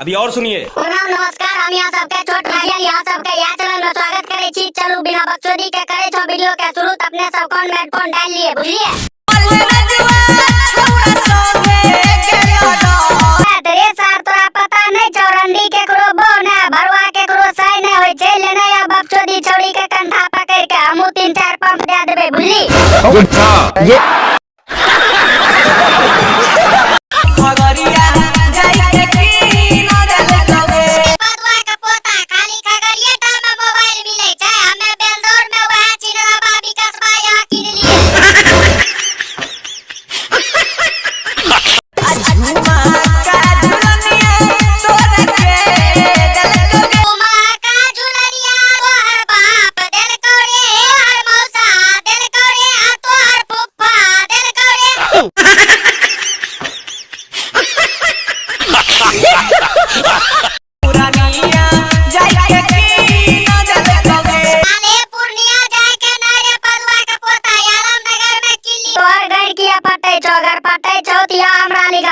अभी और सुनिए। प्रणाम नमस्कार, हम यहाँ सबके छोट भैया यहाँ सबके यह चैनल में स्वागत करे छी। चलू बिना बकचोदी के करे छो वीडियो के शुरू। अपने सब कौन हेडफोन डाल लिए बुझलिए। तेरे सार तोरा पता नहीं चौरंडी के करो बोन है भरवा के करो साई नहीं होय छै लेने या बकचोदी छौड़ी के कंधा पकड़ के हमू 3-4 पंप दे देबे बुझली। अच्छा ये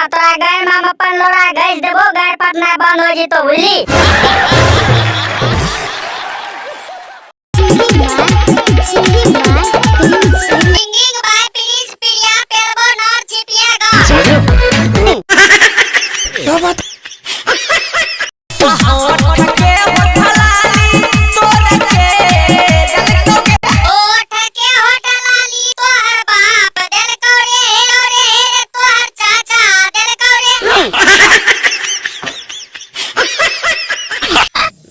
तोरा गाय में हम अपन लोड़ा घस देबो, गाय पटना बंद हो जी तो बुझली। सिंगिंग बाय प्लीज प्रिया पेलबो नॉर छिपिएगा। क्या बात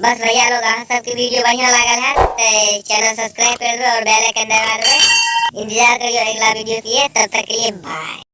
बस भैया लोग अहाँ सबके वीडियो बढ़िया लागल है तो चैनल सब्सक्राइब कर दो और बेल आइकन दबा दो। इंतजार करियो अगला वीडियो के लिए, तब तक के लिए बाय।